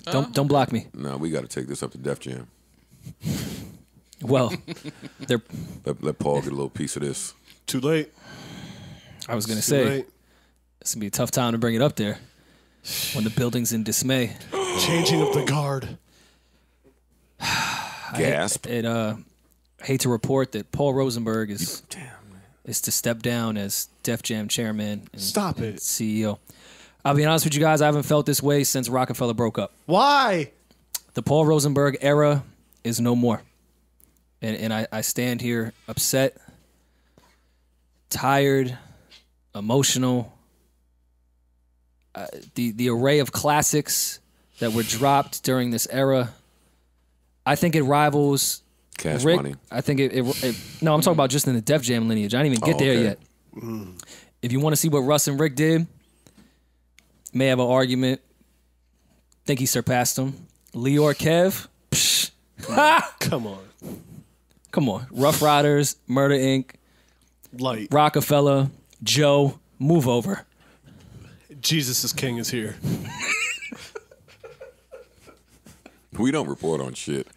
Don't block me. No, we got to take this up to Def Jam. Well, they're. Let Paul get a little piece of this. Too late. I was gonna say it's gonna be a tough time to bring it up there when the building's in dismay. Changing of the guard. Gasp. I hate to report that Paul Rosenberg is to step down as Def Jam chairman and Stop it. CEO. I'll be honest with you guys, I haven't felt this way since Rockefeller broke up. Why? The Paul Rosenberg era is no more. And I stand here upset, tired, emotional. The array of classics that were dropped during this era, I think it rivals Cash Rick. Money. I think it no, I'm talking about just in the Def Jam lineage. I didn't even get there yet. If you want to see what Russ and Rick did, may have an argument. Think he surpassed them. Leor Kev, psh. Come on. Come on. Rough Riders, Murder Inc., Light. Rockefeller, Joe, move over. Jesus is King is here. We don't report on shit.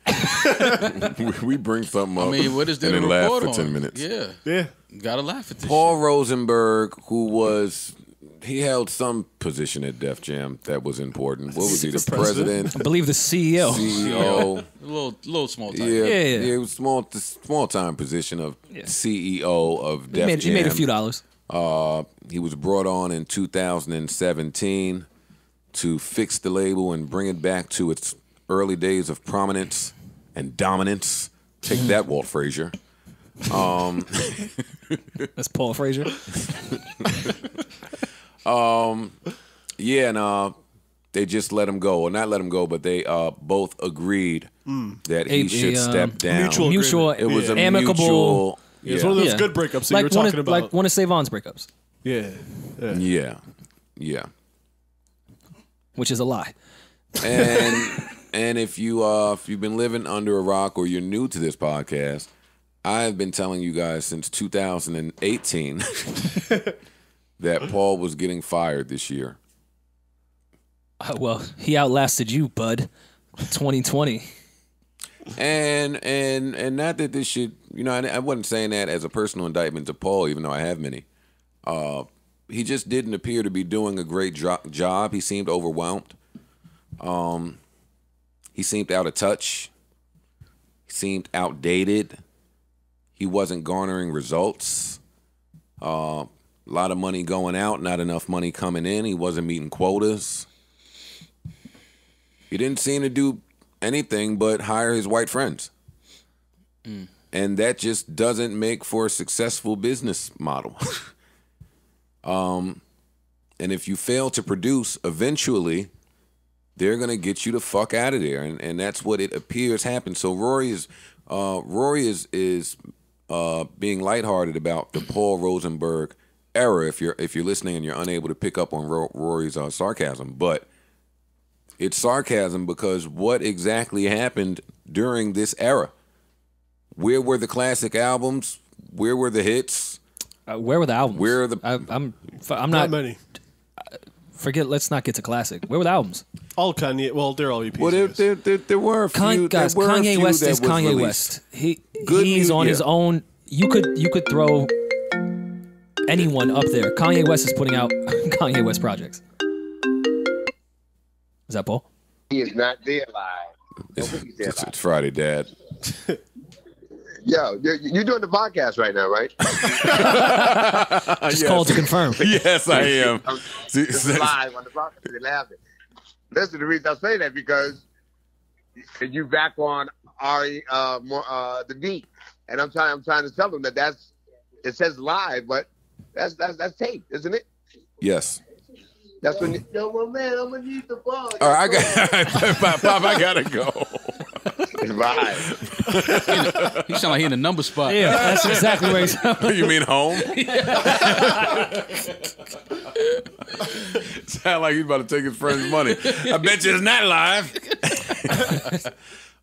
we bring something up. I mean, what is there and to then laugh report for 10 on? minutes. Yeah. Yeah. Gotta laugh at this Paul shit. Rosenberg, he held some position at Def Jam that was important. What was he, the president? I believe the CEO. CEO. A little small time. Yeah, Yeah. it was small time position of CEO of Def Jam. He made a few dollars. He was brought on in 2017 to fix the label and bring it back to its early days of prominence and dominance. Take that, Walt Frazier. That's Paul Frazier. Yeah, and they just let him go. Or not let him go, but they both agreed that he should step down. Mutual. It was a amicable. mutual. It's one of those Yeah. good breakups that you were talking about. Like one of Savon's breakups, Yeah. Yeah. which is a lie. And if you've been living under a rock or you're new to this podcast, I have been telling you guys since 2018 that Paul was getting fired this year. Well, he outlasted you, bud. 2020. And not that this should, I wasn't saying that as a personal indictment to Paul, even though I have many. He just didn't appear to be doing a great job. He seemed overwhelmed. He seemed out of touch. He seemed outdated. He wasn't garnering results. A lot of money going out, not enough money coming in. He wasn't meeting quotas. He didn't seem to do anything but hire his white friends. And that just doesn't make for a successful business model. And if you fail to produce, eventually they're going to get you the fuck out of there. And that's what it appears happened. So Rory is being lighthearted about the Paul Rosenberg era if you're listening and you're unable to pick up on Rory's sarcasm. But it's sarcasm because what exactly happened during this era? Where were the classic albums? Where were the hits? Where were the albums? Where are the? I'm Not not. many. Forget. Let's not get to classic. Where were the albums? All Kanye. Well, they're all EPs. Well, there were a few. Guys, there were a Kanye few West that is was Kanye released. West. Good He's music, on his yeah. own. You could throw anyone up there. Kanye West is putting out Kanye West projects. Is that Paul? He is not there live. Nobody's there live. It's Friday, Dad. Yo, you're doing the podcast right now, right? Just called to confirm. Yes, I am. This is live on the podcast. They're laughing. Listen, the reason I say that because you back on Ari, the beat, and I'm trying to tell them that it says live, but that's tape, isn't it? Yes. That's when. Yo, my man, I'm gonna need the ball. All right, Pop, I gotta go. It's live. He sound like he in a number spot. Yeah, that's exactly where he's. You mean home? Sound like he's about to take his friend's money. I bet you it's not live. They put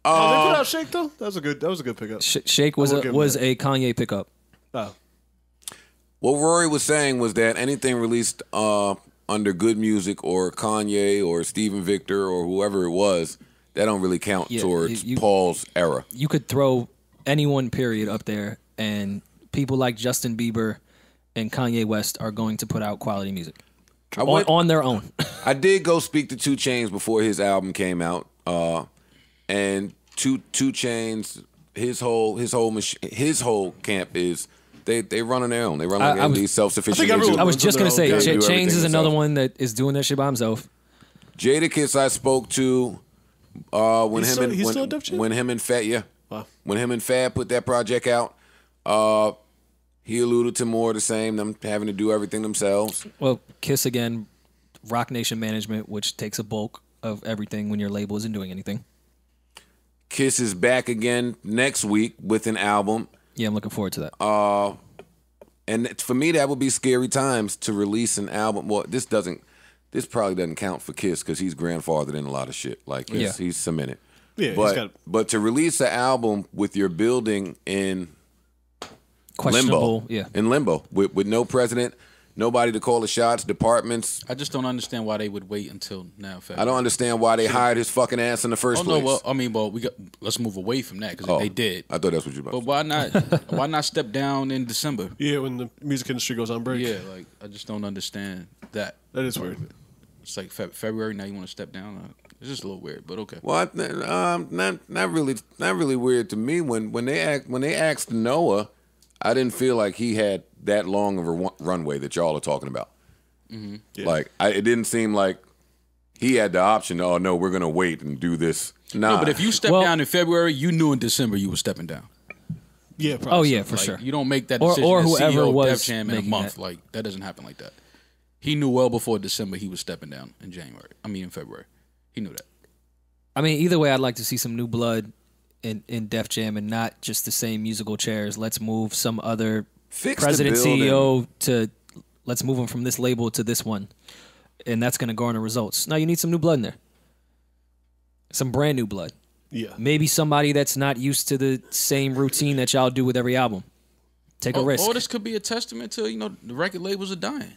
out Shake though. That was a good pickup. Shake was a Kanye pickup. Oh. What Rory was saying was that anything released under Good Music or Kanye or Steven Victor or whoever it was, that don't really count towards Paul's era. You could throw anyone, period, up there, and people like Justin Bieber and Kanye West are going to put out quality music on their own. I did go speak to 2 Chainz before his album came out, and 2 Chainz, his whole camp is they run on their own. They run like these self-sufficient. I was just gonna say, Chainz is another one that is doing that shit by himself. Jadakiss I spoke to when when him and Fat put that project out. He alluded to more of the same, them having to do everything themselves. Well, Kiss again, Rock Nation Management, which takes a bulk of everything when your label isn't doing anything. Kiss is back again next week with an album. Yeah, I'm looking forward to that. And for me, that would be scary times to release an album. Well, this probably doesn't count for Kiss because he's grandfathered in a lot of shit. Like he's cemented. Yeah, but to release an album with your building in questionable, limbo with no president, nobody to call the shots, departments. I just don't understand why they would wait until now. February. I don't understand why they hired his fucking ass in the first place. Let's move away from that because they did. I thought that's what you were about. But why not? Why not step down in December? Yeah, when the music industry goes on break. Yeah, like I just don't understand that. That is weird. It's like February now. You want to step down? It's just a little weird, but okay. Well, not really weird to me. When they asked Noah, I didn't feel like he had that long of a runway that y'all are talking about. Mm-hmm. Yeah. Like it didn't seem like he had the option. Oh no, we're gonna wait and do this. Nah. No, but if you step down in February, you knew in December you were stepping down. Yeah. Probably oh yeah, for sure. You don't make that decision or as whoever CEO was of Def Jam in a month. That. Like that doesn't happen like that. He knew well before December he was stepping down in in February. He knew that. I mean, either way, I'd like to see some new blood in Def Jam and not just the same musical chairs. Let's move some other president, CEO to let's move them from this label to this one, and that's going to garner results. Now you need some new blood in there, some brand new blood. Yeah, maybe somebody that's not used to the same routine that y'all do with every album. Take a risk. Or this could be a testament to the record labels are dying.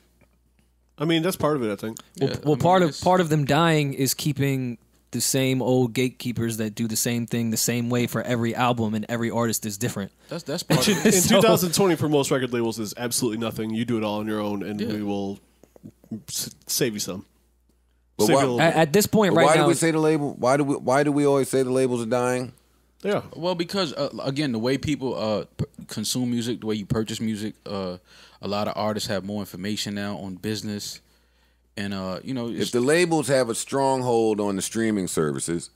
I mean, that's part of it, I think. Well, part of them dying is keeping the same old gatekeepers that do the same thing the same way for every album, and every artist is different. That's part of it. In 2020, for most record labels, is absolutely nothing. You do it all on your own, and we will save you some. But at this point, right now, why do we say the label? Why do we always say the labels are dying? Yeah. Well, because again, the way people consume music, the way you purchase music, a lot of artists have more information now on business, and if the labels have a stronghold on the streaming services,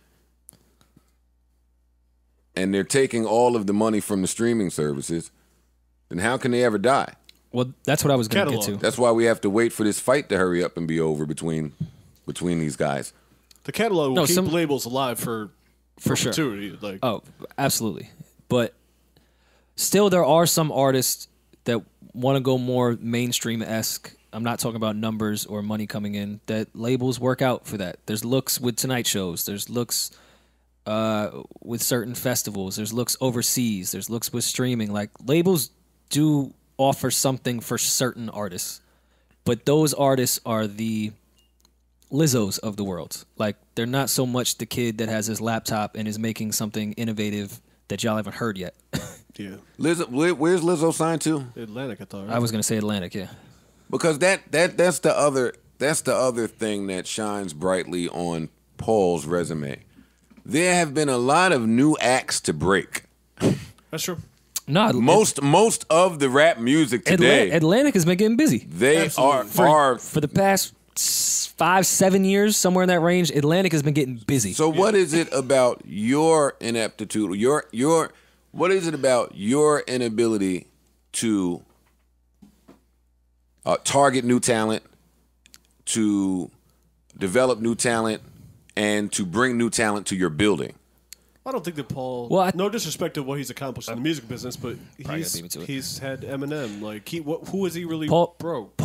and they're taking all of the money from the streaming services, then how can they ever die? Well, that's what I was going to get to. That's why we have to wait for this fight to hurry up and be over between these guys. The catalog will keep labels alive for sure. Like, oh, absolutely. But still, there are some artists that want to go more mainstream-esque. I'm not talking about numbers or money coming in. That labels work out for that. There's looks with Tonight shows. There's looks with certain festivals. There's looks overseas. There's looks with streaming. Like, labels do offer something for certain artists. But those artists are the Lizzos of the world. Like, they're not so much the kid that has his laptop and is making something innovative that y'all haven't heard yet. Yeah. Where's Lizzo signed to? Atlantic, I thought. Right? I was gonna say Atlantic, yeah. Because that's the other thing that shines brightly on Paul's resume. There have been a lot of new acts to break. That's true. No, most of the rap music today. Atlantic has been getting busy. They are for the past 5-7 years, somewhere in that range. Atlantic has been getting busy. So what is it about your ineptitude? What is it about your inability to target new talent, to develop new talent, and to bring new talent to your building? I don't think that Paul. Well, no disrespect to what he's accomplished in the music business, but he's had Eminem. Like, who is he really broke?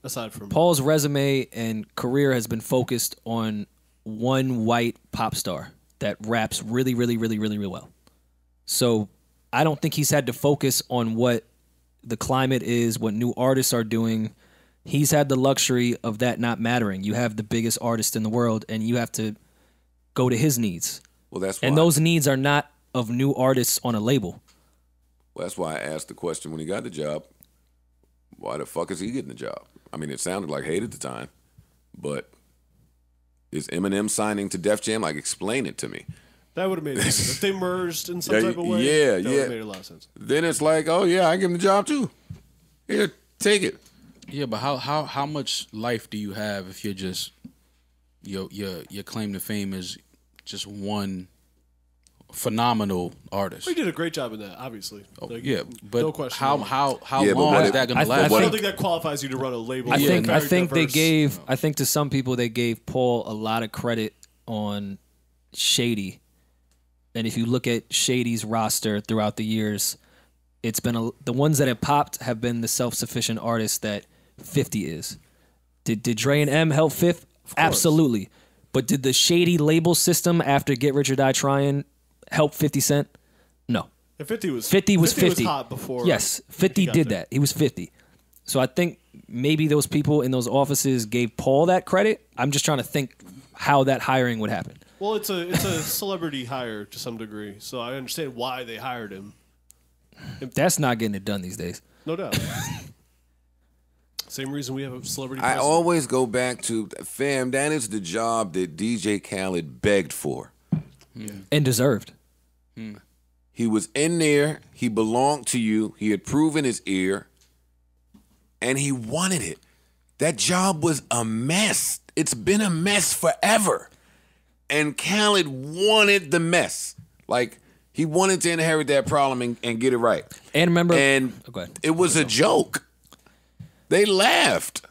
Aside from Paul's resume and career has been focused on one white pop star that raps really, really, really, really, really well. So I don't think he's had to focus on what the climate is, what new artists are doing He's had the luxury of that not mattering. You have the biggest artist in the world, and you have to go to his needs. Well, that's why. And those needs are not of new artists on a label. Well, that's why I asked the question when he got the job. Why the fuck is he getting the job? I mean, it sounded like hate at the time, but is Eminem signing to Def Jam? Like, explain it to me. That would have made sense. If they merged in some type of way, that would have made a lot of sense. Then it's like, oh yeah, I give him the job too. Here, take it. Yeah, but how much life do you have if you're just your claim to fame is just one phenomenal artist? Well, he did a great job in that, obviously. Like, yeah, but no question. how long is that going to last? I don't think that qualifies you to run a label. I think they gave. I think to some people they gave Paul a lot of credit on Shady. And if you look at Shady's roster throughout the years, it's been the ones that have popped have been the self-sufficient artists that 50 is. Did Dre and M help 5th? Absolutely. But did the Shady label system after Get Rich or Die Trying help 50 Cent? No. And 50 was 50 was 50. Was hot before. Yes, 50 did that. He was 50. So I think maybe those people in those offices gave Paul that credit. I'm just trying to think how that hiring would happen. Well, it's a celebrity hire to some degree, so I understand why they hired him. That's not getting it done these days. No doubt. Same reason we have a celebrity. I president. always go back to, fam, that is the job that DJ Khaled begged for. And deserved. He was in there. He belonged to you. He had proven his ear. And he wanted it. That job was a mess. It's been a mess forever. And Khaled wanted the mess. Like, he wanted to inherit that problem and get it right. And remember... And it was a joke. They laughed.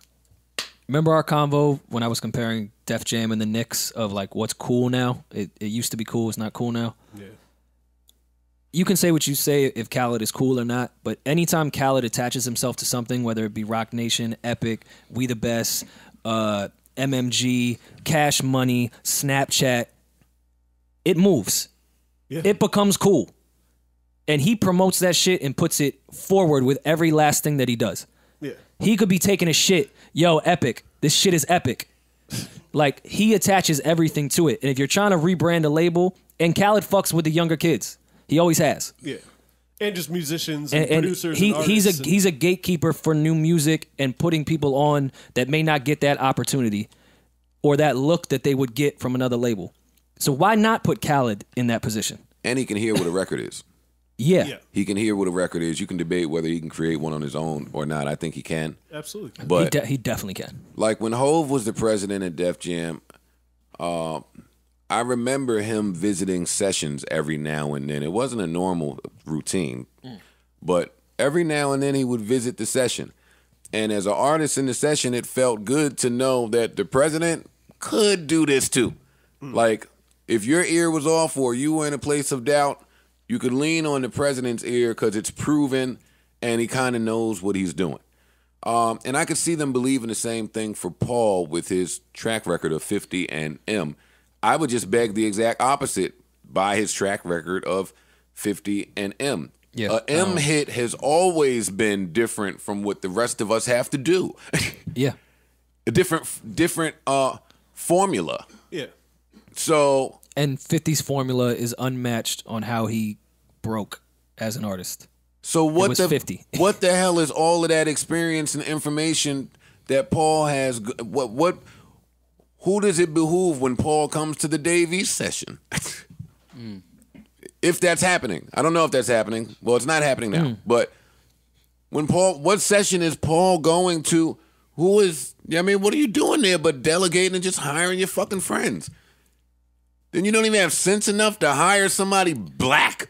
Remember our convo when I was comparing Def Jam and the Knicks of, like, what's cool now? It used to be cool. It's not cool now. Yeah. You can say what you say if Khaled is cool or not, but anytime Khaled attaches himself to something, whether it be Rock Nation, Epic, We the Best, MMG, Cash Money, Snapchat, it moves. Yeah. It becomes cool. And he promotes that shit and puts it forward with every last thing that he does. Yeah. He could be taking a shit. Yo, Epic. This shit is epic. Like, he attaches everything to it. And if you're trying to rebrand a label, and Khaled fucks with the younger kids. He always has. Yeah. And just musicians and producers and he's a gatekeeper for new music and putting people on that may not get that opportunity or that look that they would get from another label. So why not put Khaled in that position? And he can hear what a record is. Yeah. He can hear what a record is. You can debate whether he can create one on his own or not. I think he can. Absolutely. But he definitely can. Like when Hove was the president at Def Jam, I remember him visiting sessions every now and then. It wasn't a normal routine, but every now and then he would visit the session. And as an artist in the session, it felt good to know that the president could do this too. Like, if your ear was off or you were in a place of doubt, you could lean on the president's ear because it's proven and he kind of knows what he's doing. And I could see them believing the same thing for Paul with his track record of 50 and M. I would just beg the exact opposite by his track record of 50 and M. Yeah. M hit has always been different from what the rest of us have to do. Yeah. A different formula. Yeah. So. And 50's formula is unmatched on how he broke as an artist. So what the 50. What the hell is all of that experience and information that Paul has? Who does it behoove when Paul comes to the Dave East session? If that's happening. I don't know if that's happening. Well, it's not happening now. But when what session is Paul going to? What are you doing there but delegating and just hiring your fucking friends? Then you don't even have sense enough to hire somebody black?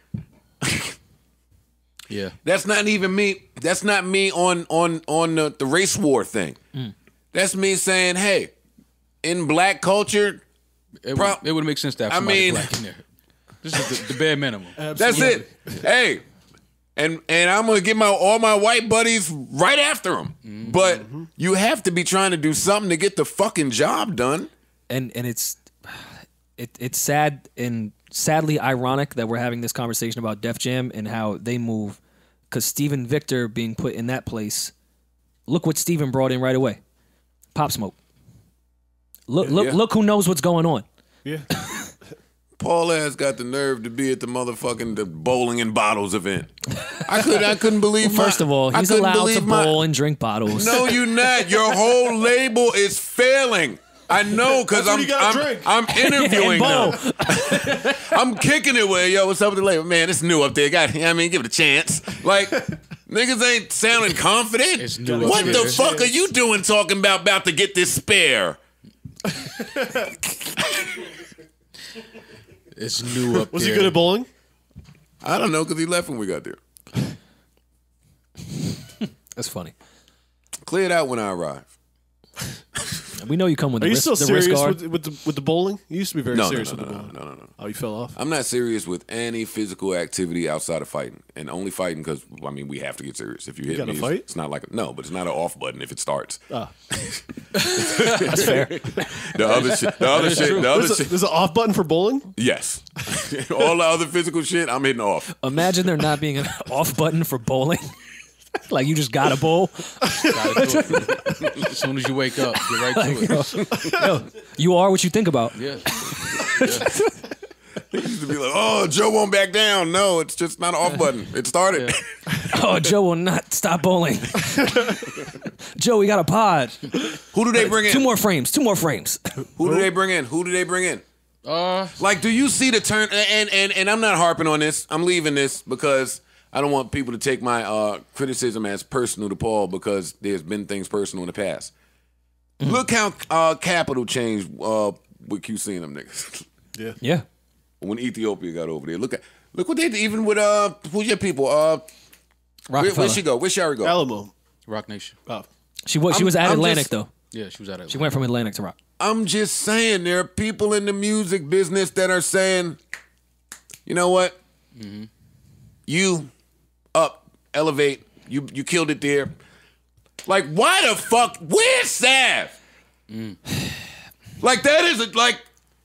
Yeah. That's not even me. That's not me on the race war thing. That's me saying, hey, in black culture, it would make sense to have somebody black in there. This is the bare minimum. That's it. Hey, and I'm gonna get all my white buddies right after him. But you have to be trying to do something to get the fucking job done. And it's sad and sadly ironic that we're having this conversation about Def Jam and how they move, because Steven Victor being put in that place Look what Steven brought in right away. Pop Smoke. Look who knows what's going on. Yeah. Paul has got the nerve to be at the bowling and bottles event. I couldn't believe. First of all, he's allowed to bowl and drink bottles. No, you're not. Your whole label is failing. I know because I'm interviewing them. I'm kicking it with, yo, what's up with the label? Man, it's new up there. Give it a chance. Like, niggas ain't sounding confident. It's new what the fuck are you doing talking about to get this spare? It's new up Was there. he good at bowling? I don't know because he left when we got there. That's funny. Clear it out when I arrive. We know you come with Are the you wrist, still the wrist serious guard. with the bowling? You used to be very serious with the bowling. No. Oh, you fell off? I'm not serious with any physical activity outside of fighting, and only fighting because we have to get serious. If you hit gotta me, fight? it's not like but it's not an off button if it starts. Ah. That's fair. The other shit. There's an off button for bowling? Yes. All the other physical shit, I'm hitting off. Imagine there not being an off button for bowling. Like you just gotta bowl. Gotta do it. As soon as you wake up, get right to it. Yo, you are what you think about. Yeah. He used to be like, "Oh, Joe won't back down." No, it's just not an off button. It started. Yeah. Oh, Joe will not stop bowling. Joe, we got a pod. Who do they bring in? Two more frames. Who do they bring in? Like, do you see the turn? And I'm not harping on this. I'm leaving this because I don't want people to take my criticism as personal to Paul because there's been things personal in the past. Look how Capital changed with Q seeing them niggas. Yeah. When Ethiopia got over there, look what they did. Even with who's your people? Where'd she go? Where'd Shari go? Alamo. Rock Nation. Oh. She was at Atlantic though. Yeah, she was at Atlantic. She went from Atlantic to Rock. I'm just saying, there are people in the music business that are saying, you know what? Mm-hmm. You elevate. You killed it there. Like, why the fuck? Where's Sav? Like, that isn't like.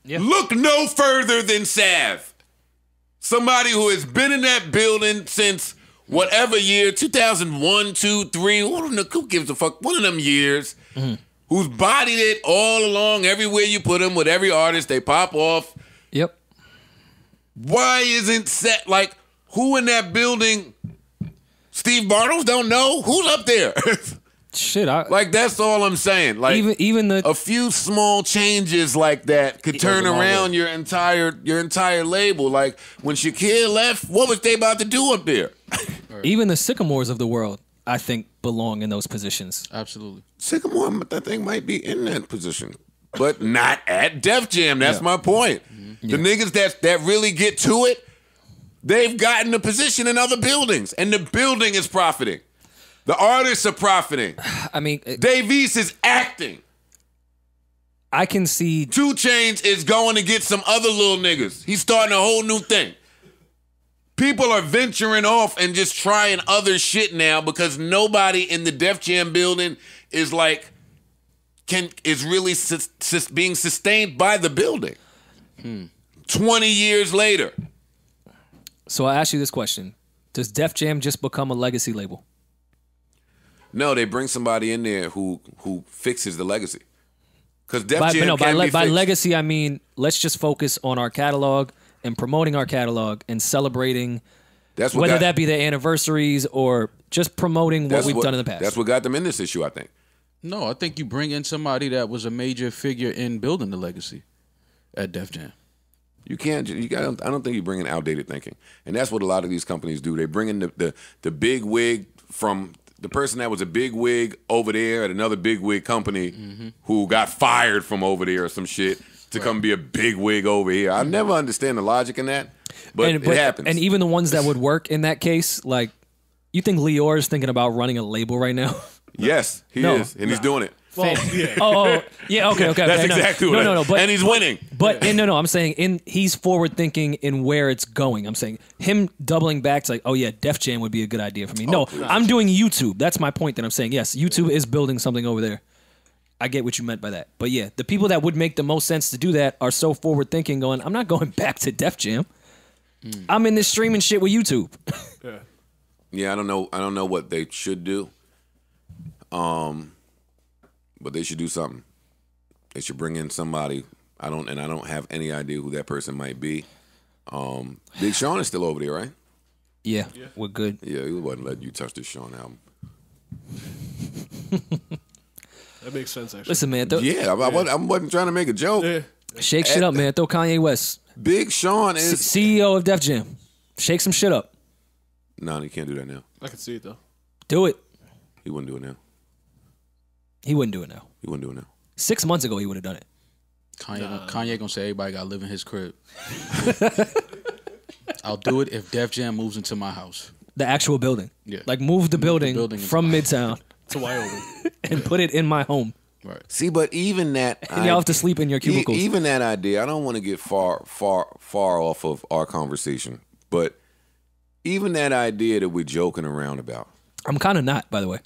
Yeah. Look no further than Sav. Somebody who has been in that building since whatever year, 2001, 2, 3, who gives a fuck? One of them years. Mm-hmm. Who's bodied it all along, everywhere you put them, with every artist, they pop off. Yep. Why isn't set, like, who in that building? Steve Bartles don't know? Who's up there? Shit, like, that's all I'm saying. Like, even a few small changes like that could turn around your entire label. Like, when Shakir left, what was they about to do up there? Even the Sycamores of the world, I think, belong in those positions. Absolutely. Sycamore, I think, might be in that position, but not at Def Jam. That's my point. Mm-hmm. The niggas that really get to it, they've gotten a position in other buildings, and the building is profiting. The artists are profiting. I mean, Dave East is acting. I can see 2 Chainz is going to get some other little niggas. He's starting a whole new thing. People are venturing off and just trying other shit now because nobody in the Def Jam building is like is really being sustained by the building. 20 years later. So I ask you this question: does Def Jam just become a legacy label? No, they bring somebody in there who fixes the legacy. Because Def Jam by legacy, I mean let's just focus on our catalog and promoting our catalog and celebrating, whether that be their anniversaries or just promoting what we've done in the past. That's what got them in this issue, I think. No, I think you bring in somebody that was a major figure in building the legacy at Def Jam. You can't. I don't think you bring in outdated thinking, and that's what a lot of these companies do. They bring in the big wig from the person that was a big wig over there at another big wig company who got fired from over there or some shit to come be a big wig over here. I never understand the logic in that, but it happens. And even the ones that would work in that case, like, you think Lior is thinking about running a label right now? Yes, he is, and he's doing it. Well, yeah. Okay. That's exactly what. No. But, and he's winning. But I'm saying he's forward thinking in where it's going. I'm saying him doubling back to like, oh yeah, Def Jam would be a good idea for me. I'm doing YouTube. That's my point. That I'm saying yes, YouTube is building something over there. I get what you meant by that. But yeah, the people that would make the most sense to do that are so forward thinking. Going, I'm not going back to Def Jam. I'm in this streaming shit with YouTube. Yeah, I don't know what they should do. But they should do something. They should bring in somebody. I don't have any idea who that person might be. Big Sean is still over there, right? Yeah, we're good. Yeah, he wasn't letting you touch this Sean album. That makes sense, actually. Listen, man. I wasn't trying to make a joke. Yeah. Shake shit up, man. Throw Kanye West. Big Sean is CEO of Def Jam. Shake some shit up. No, he can't do that now. I can see it, though. Do it. He wouldn't do it now. He wouldn't do it now. He wouldn't do it now. 6 months ago, he would have done it. Kanye gonna say everybody gotta live in his crib. I'll do it if Def Jam moves into my house. The actual building. Yeah. Like move the building from Midtown to Wyoming and put it in my home. Right. See, but even that, and y'all have to sleep in your cubicles. Even that idea, I don't want to get far off of our conversation, but even that idea that we're joking around about. I'm kind of not, by the way.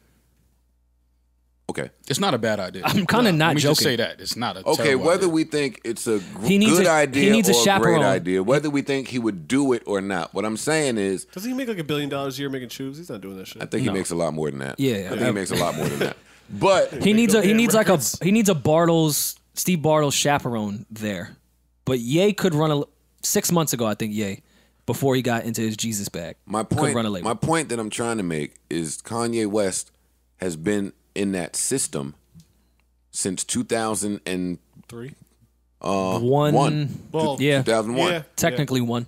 Okay. It's not a bad idea. I'm kind of not Let me joking. Just say that. It's not a okay, whether idea. We think it's a good idea or a great idea, whether we think he would do it or not, what I'm saying is... Does he make like $1 billion a year making shoes? He's not doing that shit. I think he makes a lot more than that. Yeah. I think he makes a lot more than that. But he needs a Bartles, Steve Bartles chaperone there. But Ye could run 6 months ago, I think Ye, before he got into his Jesus bag. My point that I'm trying to make is Kanye West has been in that system since 2003. One. Well, yeah. 2001. Yeah. Technically one.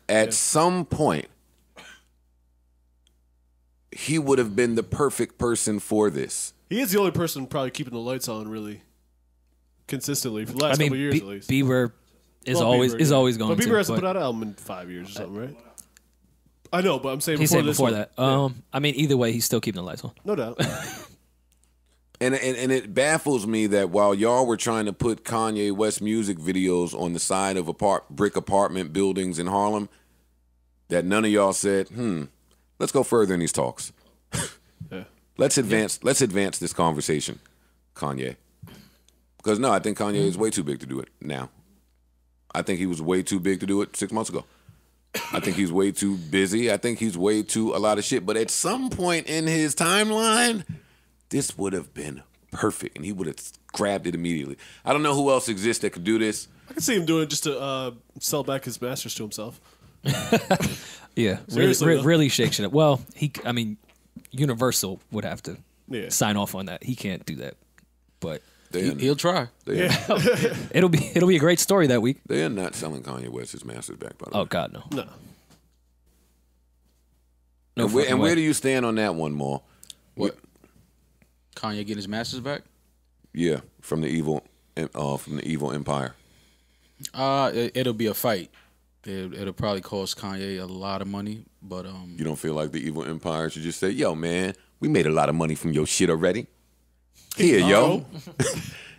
At some point, he would have been the perfect person for this. He is the only person probably keeping the lights on really consistently for the last couple of years at least. Bieber is always going. But Bieber hasn't put out an album in 5 years or something, right? I know, but I'm saying before that. I mean, either way, he's still keeping the lights on. No doubt. And it baffles me that while y'all were trying to put Kanye West music videos on the side of brick apartment buildings in Harlem, that none of y'all said, let's go further in these talks. Yeah. Let's advance this conversation, Kanye. Because no, I think Kanye is way too big to do it now. I think he was way too big to do it 6 months ago. I think he's way too busy. I think he's way too a lot of shit. But at some point in his timeline, this would have been perfect, and he would have grabbed it immediately. I don't know who else exists that could do this. I can see him doing it just to sell back his masters to himself. Yeah, really shake shit up. Well, Universal would have to sign off on that. He can't do that, but he'll try. It'll be a great story that week. They are not selling Kanye West his masters back, by the way. Oh God, no. And where do you stand on that one, Maul? What? Kanye getting his masters back? Yeah, from the evil empire. It'll be a fight. It'll probably cost Kanye a lot of money, but you don't feel like the evil empire should just say, "Yo, man, we made a lot of money from your shit already. Here, yo,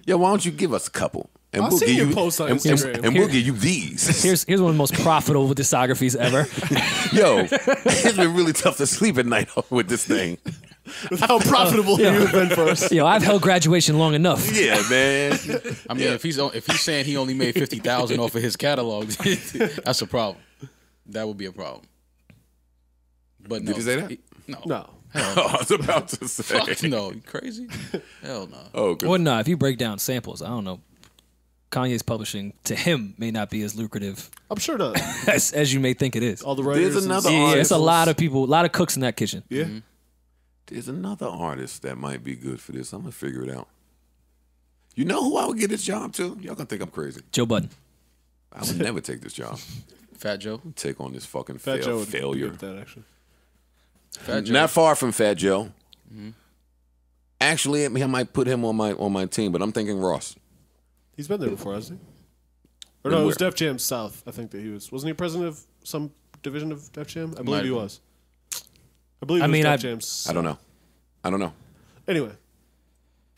yo, why don't you give us a couple, and we'll give you post on Instagram. And we'll give you these." Here's one of the most profitable discographies ever. Yo, it's been really tough to sleep at night with this thing. How profitable you've been for us. Yo, I've held graduation long enough. Yeah, man. I mean, if he's saying he only made 50,000 off of his catalog, that's a problem. That would be a problem. But no, did you say that? No. Hell no. I was about to say. Fuck no, you crazy? Hell no. Oh, good. Well, no. If you break down samples, I don't know. Kanye's publishing to him may not be as lucrative. I'm sure not. as you may think it is. All the writers. There's another artist. artist. It's a lot of people, a lot of cooks in that kitchen. Yeah. Mm-hmm. There's another artist that might be good for this. I'm gonna figure it out. You know who I would get this job to? Y'all gonna think I'm crazy. Joe Budden. I would never take this job. Fat Joe. Take on this fucking Fat Joe would failure. be good with that, actually. Fat Joe. Not far from Fat Joe. Mm-hmm. Actually, I might put him on my team, but I'm thinking Ross. He's been there before, hasn't he? Or no, it was Def Jam South. I think that he was. Wasn't he president of some division of Def Jam? I believe he was. I believe it was Def Jam South. I don't know. Anyway,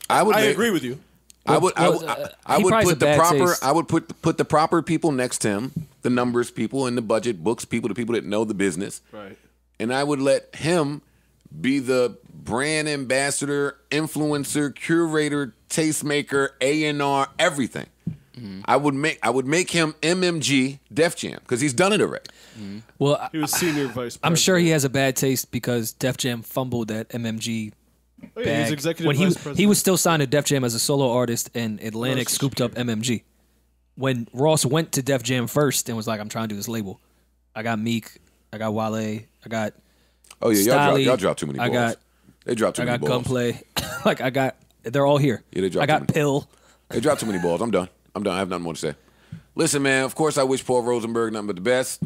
I agree with you. I would put the proper people next to him, the numbers people and the budget books people, the people that know the business. Right. And I would let him be the brand ambassador, influencer, curator, tastemaker, A&R, everything. Mm-hmm. I would make him MMG Def Jam because he's done it already. Mm-hmm. Well, he was senior vice president. I'm sure he has a bad taste because Def Jam fumbled that MMG Oh, yeah, bag. he's executive When vice president. he was still signed to Def Jam as a solo artist, and Atlantic scooped up MMG. When Ross went to Def Jam first and was like, I'm trying to do this label, I got Meek, I got Wale, I got y'all dropped too many balls. They dropped too many balls. I got Gunplay. They're all here. Yeah, they dropped I got Pill. They dropped too many balls. I'm done. I have nothing more to say. Listen, man, of course I wish Paul Rosenberg nothing but the best.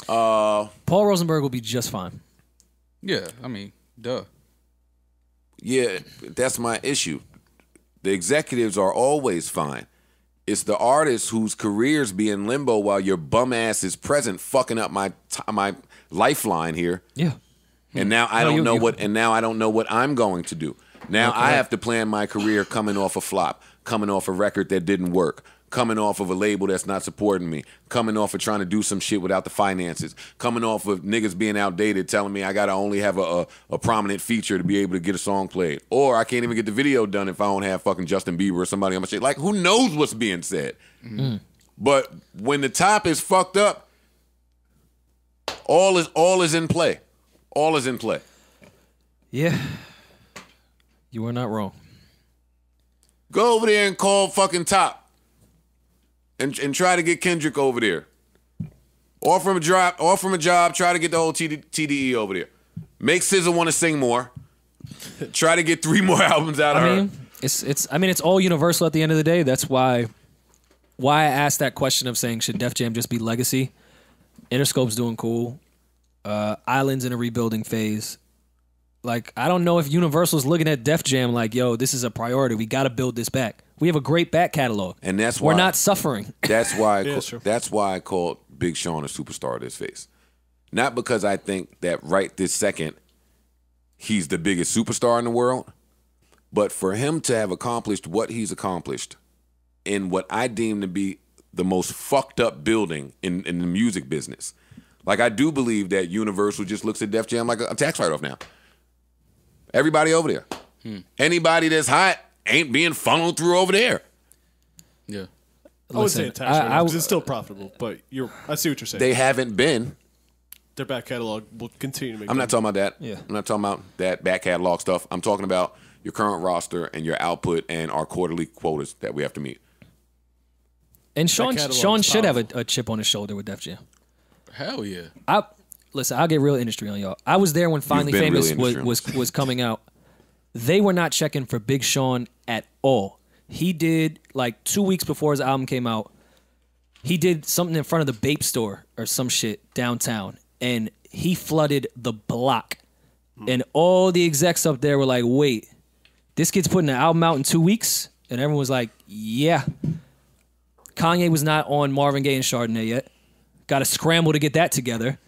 Paul Rosenberg will be just fine. Yeah, I mean, duh. Yeah, that's my issue. The executives are always fine. It's the artists whose careers be in limbo while your bum ass is present, fucking up my lifeline here. Yeah. And now I don't know what. And now I don't know what I'm going to do. Now I have to plan my career coming off a flop, coming off a record that didn't work, coming off of a label that's not supporting me, coming off of trying to do some shit without the finances, coming off of niggas being outdated, telling me I gotta only have a prominent feature to be able to get a song played, or I can't even get the video done if I don't have fucking Justin Bieber or somebody on my shit. Like, who knows what's being said? Mm-hmm. But when the top is fucked up, all is in play. All is in play. Yeah. You are not wrong. Go over there and call fucking Top and try to get Kendrick over there. Offer him a job, try to get the whole TDE over there. Make SZA want to sing more. Try to get 3 more albums out of her. It's all Universal at the end of the day. That's why I asked that question of saying, should Def Jam just be legacy? Interscope's doing cool. Island's in a rebuilding phase. Like, I don't know if Universal's looking at Def Jam like, yo, this is a priority. We got to build this back. We have a great back catalog. And that's why we're not suffering. That's why that's why I called Big Sean a superstar to his face. Not because I think that right this second he's the biggest superstar in the world, but for him to have accomplished what he's accomplished in what I deem to be the most fucked up building in the music business. Like, I do believe that Universal just looks at Def Jam like a tax write-off now. Everybody over there. Anybody that's hot ain't being funneled through over there. Yeah. I would say a tax write-off because it's still profitable, but I see what you're saying. They haven't been. Their back catalog will continue to make I'm not talking about that. Yeah. I'm not talking about that back catalog stuff. I'm talking about your current roster and your output and our quarterly quotas that we have to meet. And Sean should have a chip on his shoulder with Def Jam. Hell yeah. Listen, I'll get real industry on y'all. I was there when Finally Famous was coming out. They were not checking for Big Sean at all. He did, like, 2 weeks before his album came out, he did something in front of the Bape store or some shit downtown, and he flooded the block. And all the execs up there were like, wait, this kid's putting an album out in 2 weeks? And everyone was like, yeah. Kanye was not on Marvin Gaye and Chardonnay yet. Got to scramble to get that together.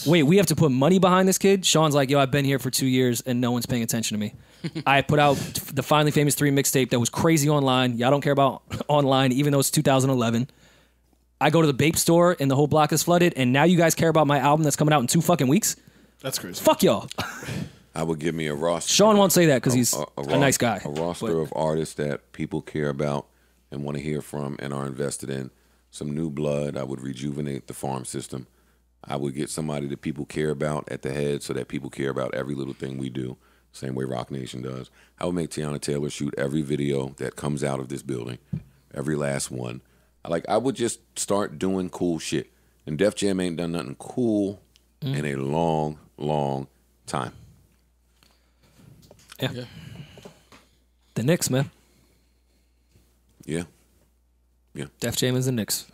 Wait, we have to put money behind this kid? Sean's like, yo, I've been here for 2 years and no one's paying attention to me. I put out the Finally Famous 3 mixtape that was crazy online. Y'all don't care about online, even though it's 2011. I go to the Bape store and the whole block is flooded, and now you guys care about my album that's coming out in 2 fucking weeks? That's crazy. Fuck y'all. I would give me a roster. Sean won't say that because he's a nice guy. A roster of artists that people care about and want to hear from and are invested in. Some new blood. I would rejuvenate the farm system. I would get somebody that people care about at the head so that people care about every little thing we do, same way Rock Nation does. I would make Tiana Taylor shoot every video that comes out of this building, every last one. I would just start doing cool shit. And Def Jam ain't done nothing cool in a long, long time. Yeah. The Knicks, man. Yeah. Def Jam is the Knicks.